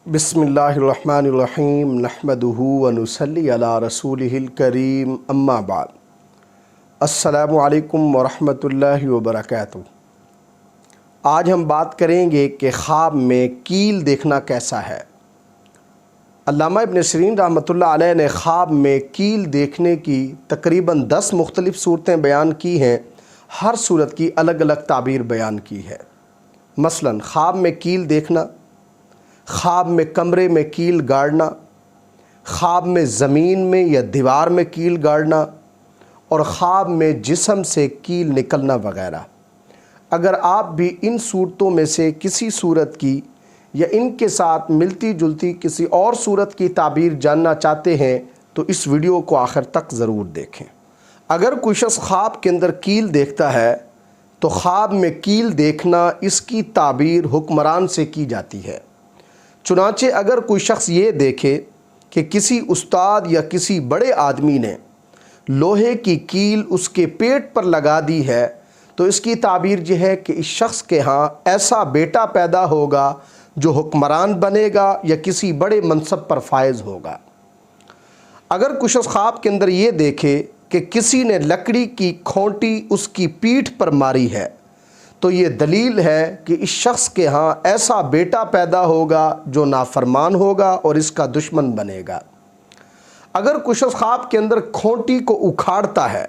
بسم اللہ الرحمن الرحیم نحمدہ ونصلی علی رسولہ الکریم اما بعد السلام علیکم ورحمۃ اللہ وبرکاتہ۔ آج ہم بات کریں گے کہ خواب میں کیل دیکھنا کیسا ہے۔ علامہ ابن سیرین رحمۃ اللہ علیہ نے خواب میں کیل دیکھنے کی تقریباً 10 مختلف صورتیں بیان کی ہیں، ہر صورت کی الگ الگ تعبیر بیان کی ہے۔ مثلاً خواب میں کیل دیکھنا، خواب میں کمرے میں کیل گاڑنا، خواب میں زمین میں یا دیوار میں کیل گاڑنا، اور خواب میں جسم سے کیل نکلنا وغیرہ۔ اگر آپ بھی ان صورتوں میں سے کسی صورت کی یا ان کے ساتھ ملتی جلتی کسی اور صورت کی تعبیر جاننا چاہتے ہیں تو اس ویڈیو کو آخر تک ضرور دیکھیں۔ اگر کوئی شخص خواب کے اندر کیل دیکھتا ہے تو خواب میں کیل دیکھنا اس کی تعبیر حکمران سے کی جاتی ہے۔ چنانچہ اگر کوئی شخص یہ دیکھے کہ کسی استاد یا کسی بڑے آدمی نے لوہے کی کیل اس کے پیٹ پر لگا دی ہے تو اس کی تعبیر یہ ہے کہ اس شخص کے ہاں ایسا بیٹا پیدا ہوگا جو حکمران بنے گا یا کسی بڑے منصب پر فائز ہوگا۔ اگر کوئی شخص خواب کے اندر یہ دیکھے کہ کسی نے لکڑی کی کھونٹی اس کی پیٹھ پر ماری ہے تو یہ دلیل ہے کہ اس شخص کے ہاں ایسا بیٹا پیدا ہوگا جو نافرمان ہوگا اور اس کا دشمن بنے گا۔ اگر کوئی شخص خواب کے اندر کھونٹی کو اکھاڑتا ہے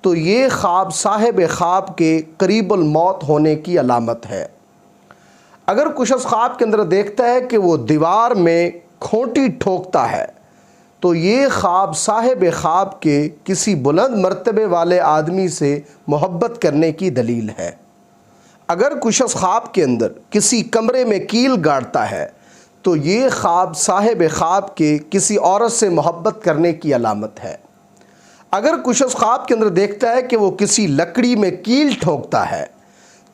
تو یہ خواب صاحب خواب کے قریب الموت ہونے کی علامت ہے۔ اگر کوئی شخص خواب کے اندر دیکھتا ہے کہ وہ دیوار میں کھونٹی ٹھوکتا ہے تو یہ خواب صاحب خواب کے کسی بلند مرتبے والے آدمی سے محبت کرنے کی دلیل ہے۔ اگر کوئی شخص خواب کے اندر کسی کمرے میں کیل گاڑتا ہے تو یہ خواب صاحب خواب کے کسی عورت سے محبت کرنے کی علامت ہے۔ اگر کوئی شخص خواب کے اندر دیکھتا ہے کہ وہ کسی لکڑی میں کیل ٹھوکتا ہے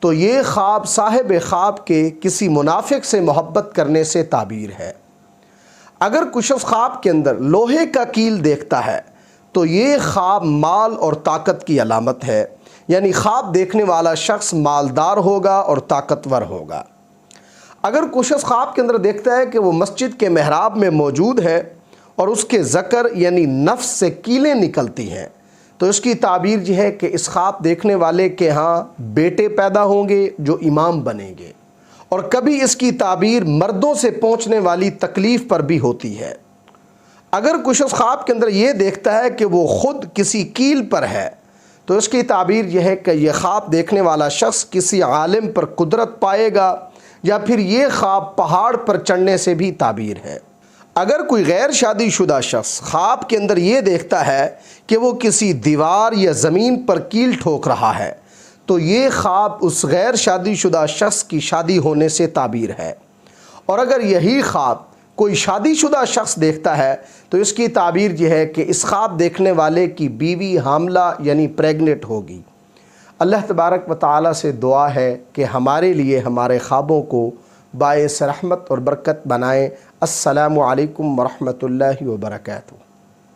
تو یہ خواب صاحب خواب کے کسی منافق سے محبت کرنے سے تعبیر ہے۔ اگر کوئی شخص خواب کے اندر لوہے کا کیل دیکھتا ہے تو یہ خواب مال اور طاقت کی علامت ہے، یعنی خواب دیکھنے والا شخص مالدار ہوگا اور طاقتور ہوگا۔ اگر کوئی شخص خواب کے اندر دیکھتا ہے کہ وہ مسجد کے محراب میں موجود ہے اور اس کے ذکر یعنی نفس سے کیلیں نکلتی ہیں تو اس کی تعبیر یہ ہے کہ اس خواب دیکھنے والے کے ہاں بیٹے پیدا ہوں گے جو امام بنیں گے، اور کبھی اس کی تعبیر مردوں سے پہنچنے والی تکلیف پر بھی ہوتی ہے۔ اگر کوئی شخص خواب کے اندر یہ دیکھتا ہے کہ وہ خود کسی کیل پر ہے تو اس کی تعبیر یہ ہے کہ یہ خواب دیکھنے والا شخص کسی عالم پر قدرت پائے گا، یا پھر یہ خواب پہاڑ پر چڑھنے سے بھی تعبیر ہے۔ اگر کوئی غیر شادی شدہ شخص خواب کے اندر یہ دیکھتا ہے کہ وہ کسی دیوار یا زمین پر کیل ٹھوک رہا ہے تو یہ خواب اس غیر شادی شدہ شخص کی شادی ہونے سے تعبیر ہے، اور اگر یہی خواب کوئی شادی شدہ شخص دیکھتا ہے تو اس کی تعبیر یہ ہے کہ اس خواب دیکھنے والے کی بیوی حاملہ یعنی پریگننٹ ہوگی۔ اللہ تبارک و تعالی سے دعا ہے کہ ہمارے لیے ہمارے خوابوں کو باعث رحمت اور برکت بنائیں۔ السلام علیکم ورحمۃ اللہ وبرکاتہ۔